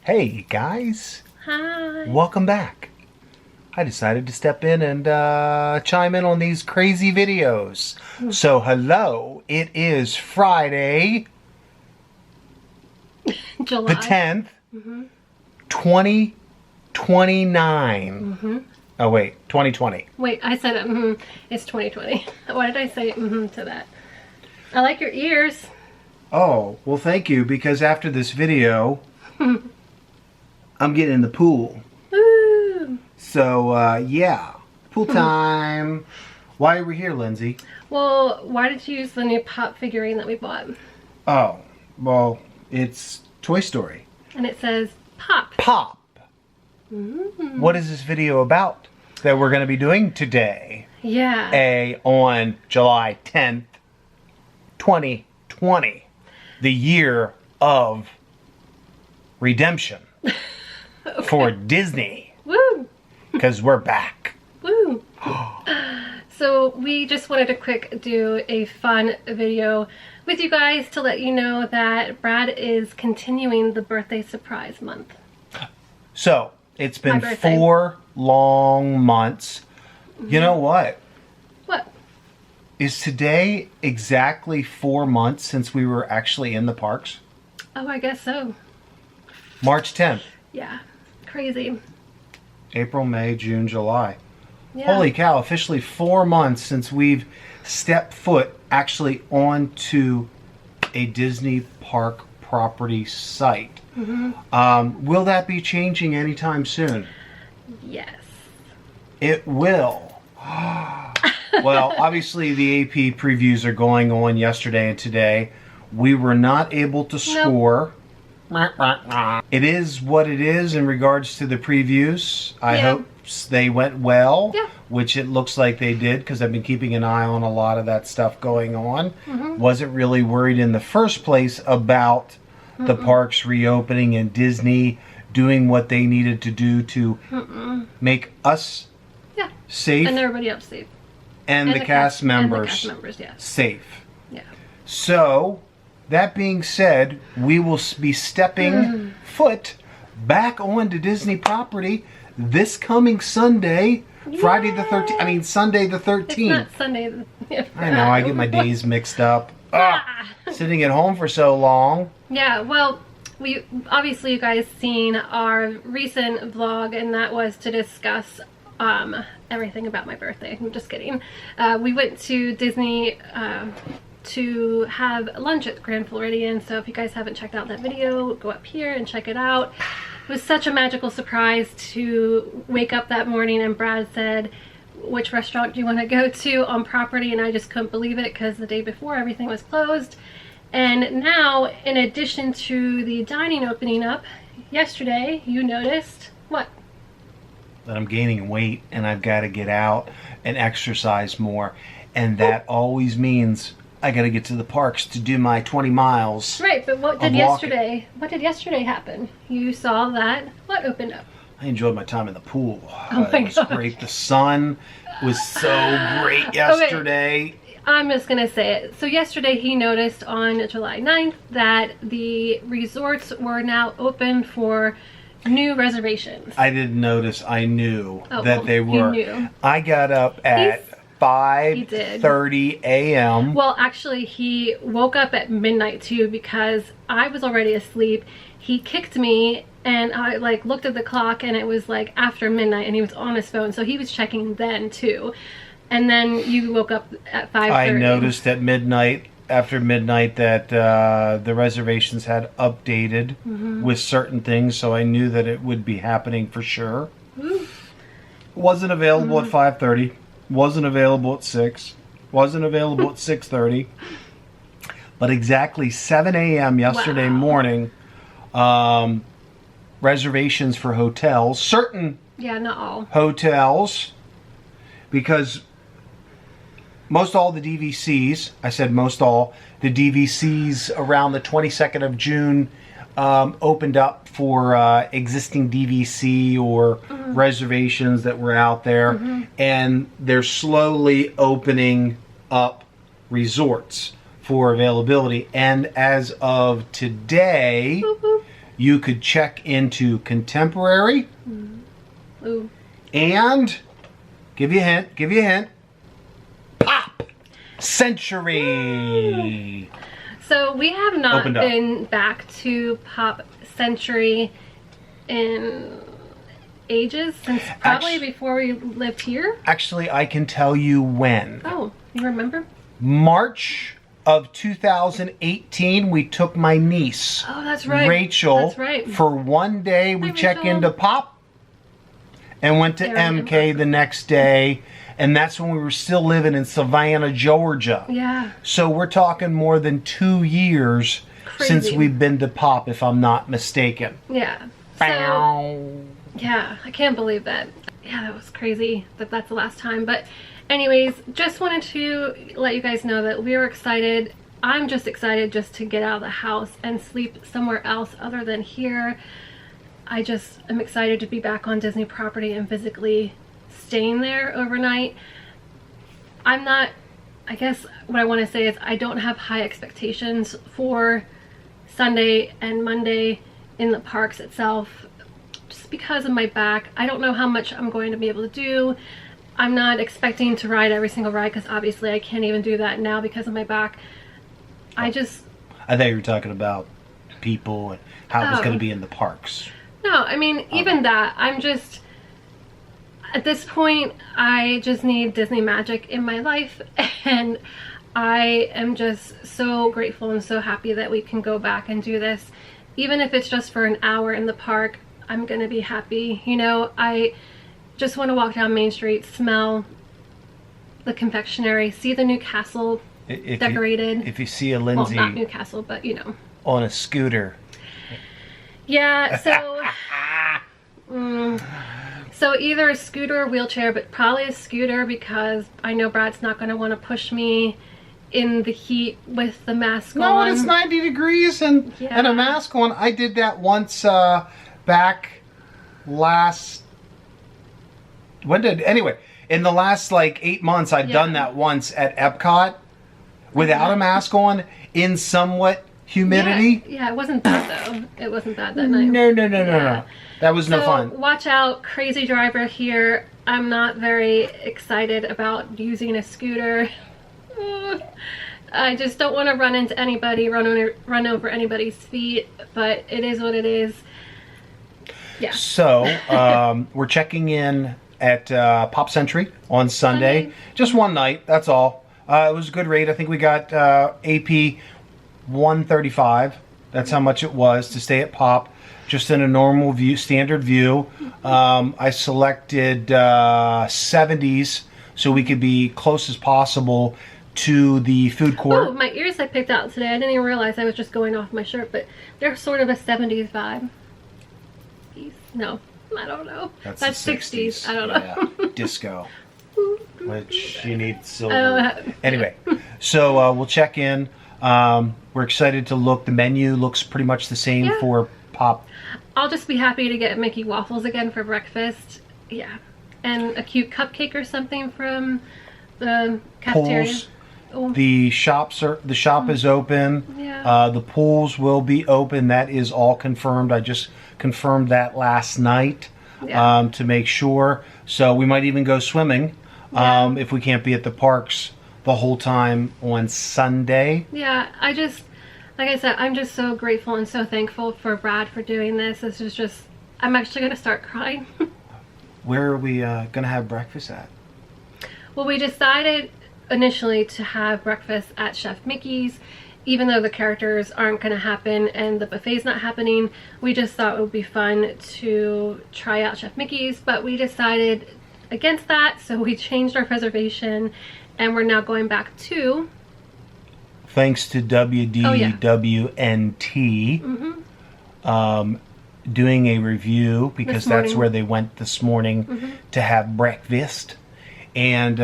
Hey guys, Hi. welcome back. I decided to step in and chime in on these crazy videos. So hello, it is Friday July. the 10th, 2029. Oh wait, 2020. Wait, I said it's 2020. Why did I say to that? I like your ears. Oh, well thank you, because after this video, I'm getting in the pool. Woo. So yeah, pool time. Why are we here, Lindsay? Well, why did you use the new pop figurine that we bought? Oh, well, it's Toy Story. And it says pop. Pop. What is this video about that we're going to be doing today? Yeah. On July 10th, 2020, the year of redemption for Disney, Woo. because we're back. Woo. So we just wanted to quick do a fun video with you guys to let you know that Brad is continuing the birthday surprise month. So it's been My birthday. 4 long months. You know what? What? Is today exactly 4 months since we were actually in the parks? Oh, I guess so. March 10th. Yeah. Crazy. April, May, June, July. Yeah. Holy cow, officially 4 months since we've stepped foot actually onto a Disney park property site. Will that be changing anytime soon? Yes. It will. Well, obviously the AP previews are going on yesterday and today. We were not able to score. It is what it is in regards to the previews. I Yeah. hope they went well, Yeah. which it looks like they did, because I've been keeping an eye on a lot of that stuff going on. Wasn't really worried in the first place about the parks reopening and Disney doing what they needed to do to make us Yeah. safe And everybody else safe. and the cast members And the cast members, yes. safe. Yeah. So, that being said, we will be stepping foot back onto Disney property this coming Sunday, Friday the 13th. I mean, Sunday the It's 13th. not Sunday. I know, I get my days mixed up. Sitting at home for so long. Yeah, well, we obviously you guys seen our recent vlog, and that was to discuss everything about my birthday. I'm just kidding. We went to Disney to have lunch at Grand Floridian, so if you guys haven't checked out that video, go up here and check it out. It was such a magical surprise to wake up that morning and Brad said, which restaurant do you want to go to on property? And I just couldn't believe it, because the day before everything was closed. And now, in addition to the dining opening up, yesterday you noticed what? That I'm gaining weight and I've got to get out and exercise more. And that always means I got to get to the parks to do my 20 miles. Right, but what did of walking. What did yesterday happen? You saw that what opened up? I enjoyed my time in the pool. Oh my It was gosh. great. The sun was so great yesterday. I'm just gonna say it. So yesterday he noticed on July 9th that the resorts were now open for new reservations. I didn't notice. I knew Oh, that well, they you were. knew. I got up at did. 5:30 a.m. Well, actually, he woke up at midnight too, because I was already asleep. He kicked me, and I looked at the clock, and it was like after midnight, and he was on his phone, so he was checking then too. And then you woke up at 5:30. I noticed at midnight, after midnight, that the reservations had updated with certain things, so I knew that it would be happening for sure. Wasn't available at 5:30. Wasn't available at 6. Wasn't available at 6:30. But exactly 7 a.m. yesterday Wow. morning, reservations for hotels, certain Yeah, not all. hotels, because most all the DVCs, I said most all, the DVCs around the 22nd of June opened up for existing DVC or reservations that were out there, and they're slowly opening up resorts for availability. And as of today, Boop, boop. You could check into contemporary Ooh. and give you a hint. Pop Century. So we have not Opened up. been back to Pop Century in ages, since probably before we lived here. Actually, I can tell you when. Oh, you remember? March of 2018, we took my niece, Oh, that's right. Rachel, That's right. for one day. We Hi, checked Rachel. into Pop and went to There I am. MK the next day. And that's when we were still living in Savannah, Georgia. Yeah. So we're talking more than 2 years since Crazy. we've been to Pop, if I'm not mistaken. Yeah. So, yeah, I can't believe that. Yeah, that was crazy that that's the last time. But anyways, just wanted to let you guys know that we were excited. I'm just excited just to get out of the house and sleep somewhere else other than here. I just am excited to be back on Disney property and physically staying there overnight. I guess what I want to say is I don't have high expectations for Sunday and Monday in the parks itself, just because of my back. I don't know how much I'm going to be able to do. I'm not expecting to ride every single ride, because obviously I can't even do that now because of my back. I thought you were talking about people and how it was going to be in the parks. No, I mean, even that, I'm just, at this point, I just need Disney magic in my life, and I am just so grateful and so happy that we can go back and do this. Even if it's just for an hour in the park, I'm gonna be happy. You know, I just want to walk down Main Street, smell the confectionery, see the new castle decorated. If you see a Lindsay, well, not new castle, but you know, on a scooter. Yeah, so so either a scooter or wheelchair, but probably a scooter, because I know Brad's not going to want to push me in the heat with the mask on. No, it's 90 degrees and a mask on. I did that once back last... Anyway, in the last like 8 months, I've done that once at Epcot without a mask on in somewhat humidity. Yeah, it wasn't bad though. It wasn't bad that night. No. That was no So, fun. watch out, crazy driver here. I'm not very excited about using a scooter. I just don't want to run into anybody, run over anybody's feet, but it is what it is. Yeah. So, we're checking in at Pop Century on Sunday. Just one night, that's all. It was a good rate. I think we got AP 135. That's how much it was to stay at Pop, just in a normal view, standard view. I selected 70s so we could be close as possible to the food court. Oh, my ears I picked out today. I didn't even realize I was just going off my shirt, but they're sort of a 70s vibe. No, I don't know. That's 60s. I don't know. Yeah. Disco. Which you need silver. Anyway, so we'll check in. We're excited to look. The menu looks pretty much the same for Pop. I'll just be happy to get Mickey waffles again for breakfast. Yeah. And a cute cupcake or something from the cafeteria. Pools. The shop is open. Yeah. The pools will be open. That is all confirmed. I just confirmed that last night to make sure. So we might even go swimming if we can't be at the parks the whole time on Sunday. Yeah, like I said, I'm just so grateful and so thankful for Brad for doing this. This is just, I'm actually going to start crying. Where are we going to have breakfast at? Well, we decided initially to have breakfast at Chef Mickey's. Even though the characters aren't going to happen and the buffet's not happening, we just thought it would be fun to try out Chef Mickey's, but we decided against that, so we changed our reservation and we're now going back to... Thanks to WDWNT doing a review, because that's where they went this morning to have breakfast. And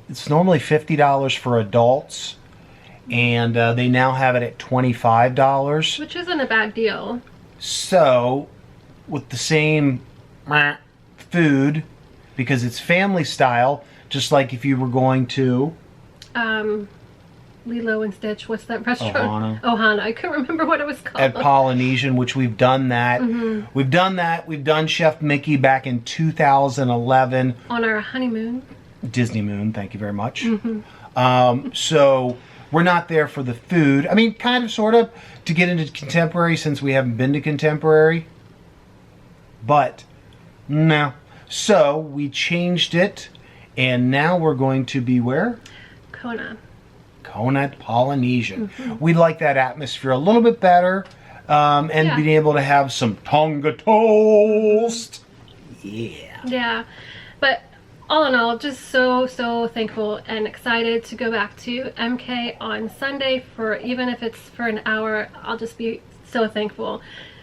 it's normally $50 for adults, and they now have it at $25. Which isn't a bad deal. So, with the same food, because it's family style, just like if you were going to... Lilo and Stitch. What's that restaurant? Ohana. I couldn't remember what it was called. At Polynesian, which we've done that. We've done that. We've done Chef Mickey back in 2011. On our honeymoon. Disney Moon, thank you very much. So we're not there for the food. I mean, kind of, sort of, to get into contemporary since we haven't been to contemporary. But, no. So we changed it, and now we're going to be where? Kona. Kona Polynesian. We like that atmosphere a little bit better, and being able to have some Tonga toast. Yeah. Yeah, but all in all, just so thankful and excited to go back to MK on Sunday for, even if it's for an hour, I'll just be so thankful.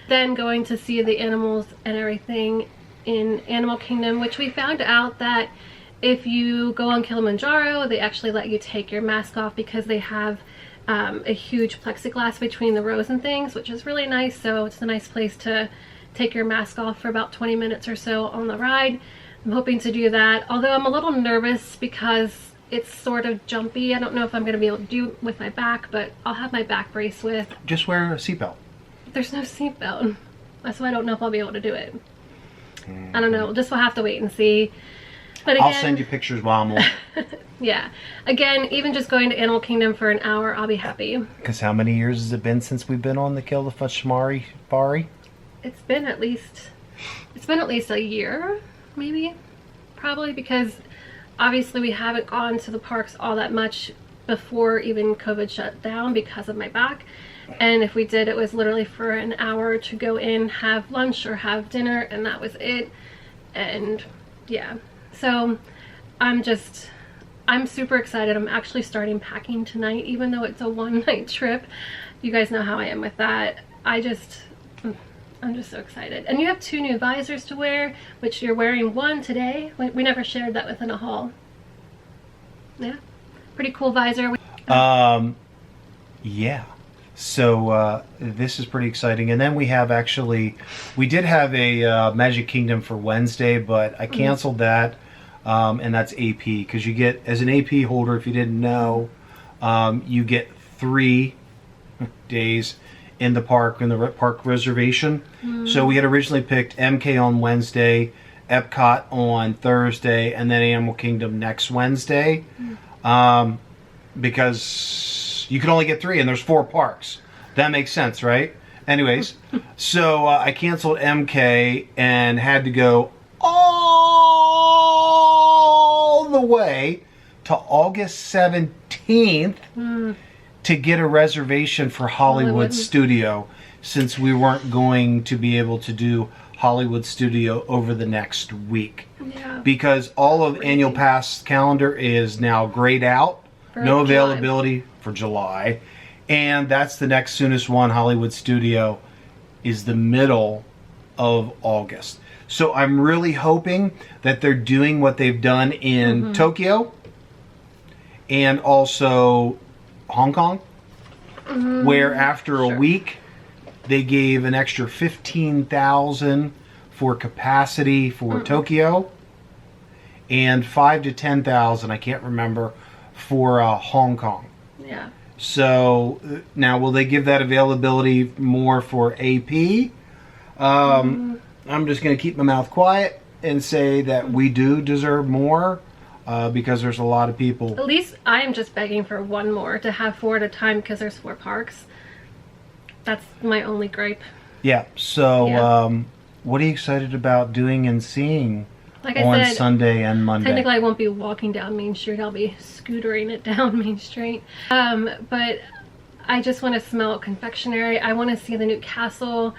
Then going to see the animals and everything in Animal Kingdom, which we found out that if you go on Kilimanjaro, they actually let you take your mask off because they have a huge plexiglass between the rows and things, which is really nice. So it's a nice place to take your mask off for about 20 minutes or so on the ride. I'm hoping to do that, although I'm a little nervous because it's sort of jumpy. I don't know if I'm going to be able to do it with my back, but I'll have my back brace with. Just wear a seatbelt. There's no seatbelt. That's why I don't know if I'll be able to do it. I don't know. Just we'll have to wait and see. But again, I'll send you pictures while I'm on. Yeah. Again, even just going to Animal Kingdom for an hour, I'll be happy. Because how many years has it been since we've been on the Kill the Safari? It's been at least a year, maybe. Probably, because obviously we haven't gone to the parks all that much before even COVID shut down because of my back. And if we did, it was literally for an hour to go in, have lunch or have dinner, and that was it. And yeah. So I'm super excited. I'm actually starting packing tonight, even though it's a one-night trip. You guys know how I am with that. I'm just so excited. And you have 2 new visors to wear, which you're wearing one today. We never shared that within a haul. Yeah, pretty cool visor. Yeah. So this is pretty exciting. And then we did have a Magic Kingdom for Wednesday, but I canceled that. And that's AP, because you get, as an AP holder, if you didn't know, you get 3 days in the park, in the park reservation. So we had originally picked MK on Wednesday, Epcot on Thursday, and then Animal Kingdom next Wednesday, because you can only get 3 and there's 4 parks. That makes sense, right? Anyways, so I canceled MK and had to go all the way to August 17th to get a reservation for Hollywood Studio, since we weren't going to be able to do Hollywood Studio over the next week. Yeah. Because all of Annual Pass calendar is now grayed out. No availability for July. And that's the next soonest one. Hollywood Studio is the middle of August. So I'm really hoping that they're doing what they've done in Tokyo and also Hong Kong, where after a week they gave an extra 15,000 for capacity for Tokyo and 5 to 10,000, I can't remember, for Hong Kong. Yeah. So now will they give that availability more for AP? I'm just going to keep my mouth quiet and say that we do deserve more, because there's a lot of people. At least I am just begging for one more, to have 4 at a time, because there's 4 parks. That's my only gripe. Yeah. So what are you excited about doing and seeing like I on said, Sunday and Monday? Technically I won't be walking down Main Street. I'll be scootering it down Main Street. But I just want to smell confectionery. I want to see the new castle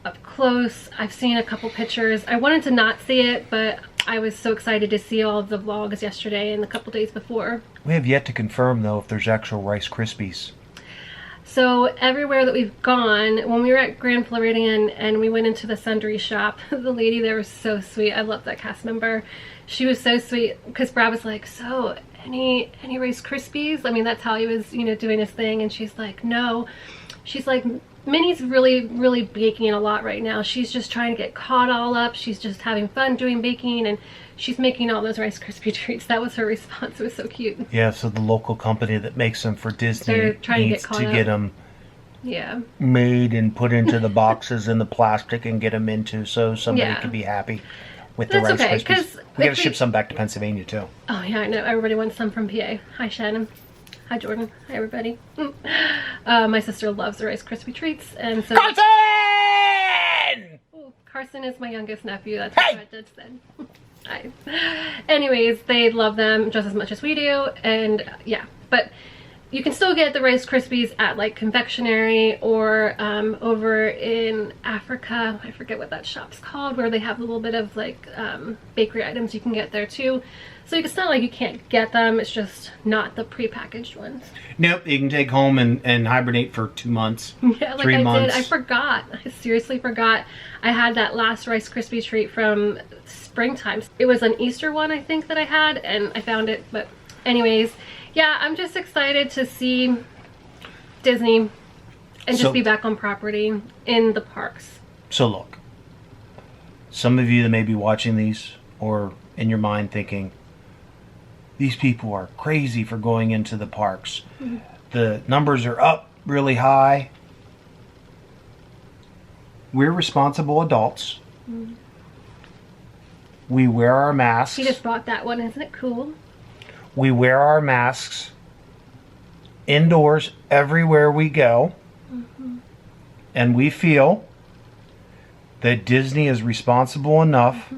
up close. I've seen a couple pictures. I wanted to not see it, but I was so excited to see all of the vlogs yesterday and the couple days before. We have yet to confirm, though, if there's actual Rice Krispies. So everywhere that we've gone, when we were at Grand Floridian and we went into the sundry shop, the lady there was so sweet. I love that cast member. She was so sweet, because Brad was like, so any Rice Krispies? I mean, that's how he was, doing his thing. And she's like, no. She's like, Minnie's really baking a lot right now. She's just trying to get caught all up. She's just having fun doing baking, and she's making all those Rice Krispie treats. That was her response. It was so cute. Yeah, so the local company that makes them for Disney They're trying needs to get to caught get up. them Yeah. made and put into the boxes in the plastic and get them into so somebody Yeah. can be happy with That's the Rice okay, Krispies. 'cause We got to if ship we- some back to Pennsylvania too. Oh yeah, I know. Everybody wants some from PA. Hi Shannon. Hi Jordan. Hi everybody. My sister loves the Rice Krispie treats, and so Carson! Ooh, Carson is my youngest nephew. That's Hey! what I just said. Hi. Anyways, they love them just as much as we do, and yeah, but you can still get the Rice Krispies at like confectionery or over in Africa. I forget what that shop's called, where they have a little bit of like bakery items you can get there too. So it's not like you can't get them, it's just not the prepackaged ones. Nope, you can take home and hibernate for 2 months. Yeah, like 3 months. I forgot. I seriously forgot. I had that last Rice Krispie treat from springtime. It was an Easter one, I think, that I had, and I found it. But anyways, yeah, I'm just excited to see Disney and just be back on property in the parks. So look, some of you that may be watching these or in your mind thinking, these people are crazy for going into the parks. Mm-hmm. The numbers are up really high. We're responsible adults. Mm-hmm. We wear our masks. He just bought that one. Isn't it cool? We wear our masks indoors everywhere we go. Mm-hmm. And we feel that Disney is responsible enough,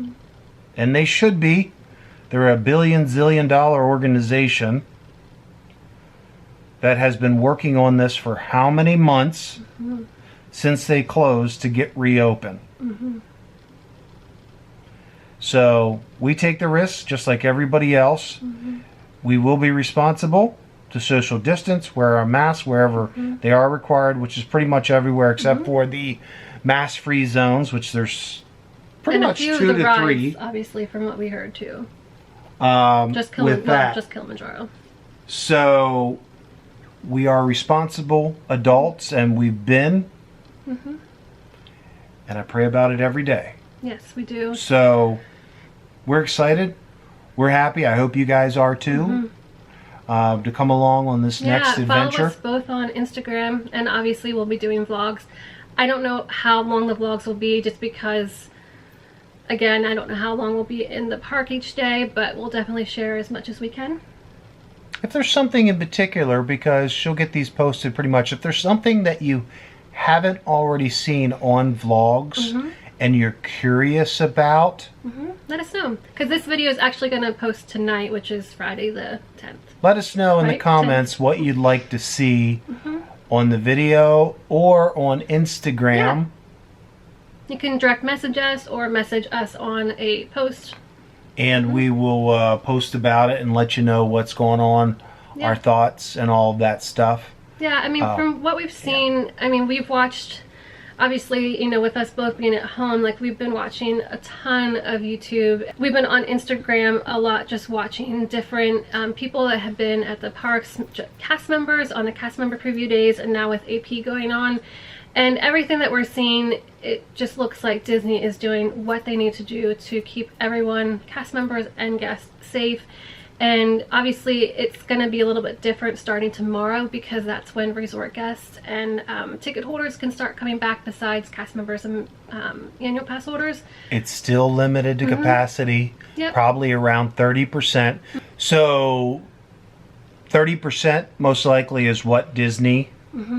and they should be. They're a billion-zillion-dollar organization that has been working on this for how many months since they closed to get reopened. So we take the risks just like everybody else. We will be responsible to social distance, wear our masks wherever they are required, which is pretty much everywhere except for the mask-free zones, which there's pretty And a much few 2 of the to rides, 3. obviously, from what we heard too. With that. Just Kilimanjaro. So we are responsible adults, and we've been, and I pray about it every day. Yes, we do. So we're excited. We're happy. I hope you guys are too. To come along on this next adventure. Follow us both on Instagram, and obviously we'll be doing vlogs. I don't know how long the vlogs will be, just because, again, I don't know how long we'll be in the park each day, but we'll definitely share as much as we can. If there's something in particular, because she'll get these posted pretty much, if there's something that you haven't already seen on vlogs and you're curious about, Let us know, because this video is actually going to post tonight, which is Friday the 10th. let us know in the Right, comments what you'd like to see on the video or on Instagram. You can direct message us or message us on a post. And we will post about it and let you know what's going on, Yeah. our thoughts and all of that stuff. Yeah, I mean, from what we've seen, I mean, we've watched, obviously, you know, with us both being at home, like, we've been watching a ton of YouTube. We've been on Instagram a lot, just watching different people that have been at the parks, cast members on the cast member preview days, and now with AP going on. And everything that we're seeing, it just looks like Disney is doing what they need to do to keep everyone, cast members and guests, safe. And obviously it's going to be a little bit different starting tomorrow, because that's when resort guests and ticket holders can start coming back, besides cast members and annual pass holders. It's still limited to capacity, Yep. probably around 30%. So 30% most likely is what Disney,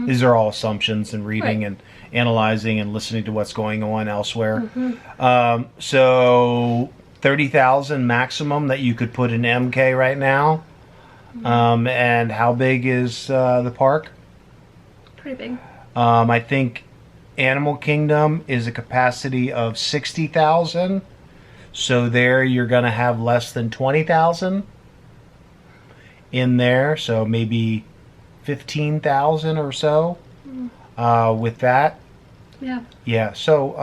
these are all assumptions and reading and analyzing and listening to what's going on elsewhere. So 30,000 maximum that you could put in MK right now. And how big is the park? Pretty big. I think Animal Kingdom is a capacity of 60,000. So there you're going to have less than 20,000 in there. So maybe 15,000 or so with that. Yeah. Yeah. So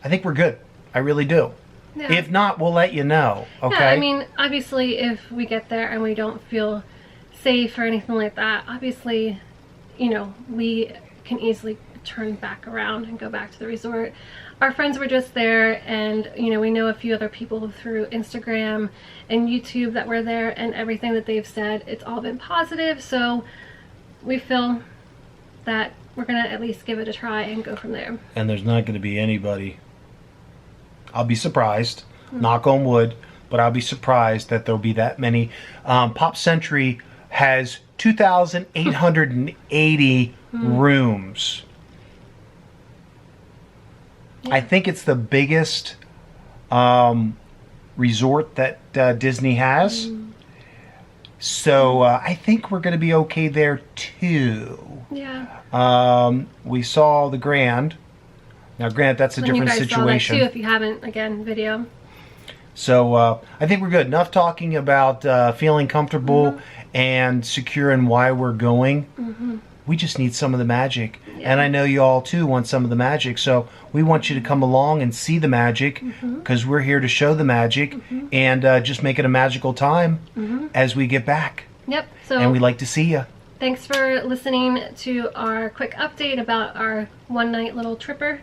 I think we're good. I really do. Yeah. If not, we'll let you know. Okay. Yeah, I mean, obviously, if we get there and we don't feel safe or anything like that, obviously, you know, we can easily turn back around and go back to the resort. Our friends were just there, and you know, we know a few other people through Instagram and YouTube that were there, and everything that they've said, it's all been positive. So we feel that we're gonna at least give it a try and go from there. And there's not going to be anybody. I'll be surprised, knock on wood, but I'll be surprised that there'll be that many. Pop Century has 2,880 rooms. I think it's the biggest resort that Disney has. So I think we're going to be okay there too. Yeah. We saw the Grand. Now, granted, that's a And different you guys situation. saw that too, if you haven't, again, video. So I think we're good. Enough talking about feeling comfortable and secure in why we're going. We just need some of the magic. Yeah. And I know you all too want some of the magic. So we want you to come along and see the magic, because we're here to show the magic and just make it a magical time as we get back. Yep. So And we'd like to see you. thanks for listening to our quick update about our one-night little tripper.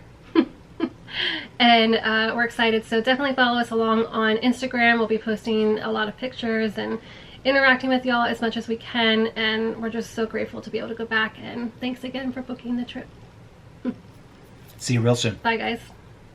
And we're excited, so definitely follow us along on Instagram. We'll be posting a lot of pictures and interacting with y'all as much as we can, and we're just so grateful to be able to go back, and thanks again for booking the trip. See you real soon. Bye guys.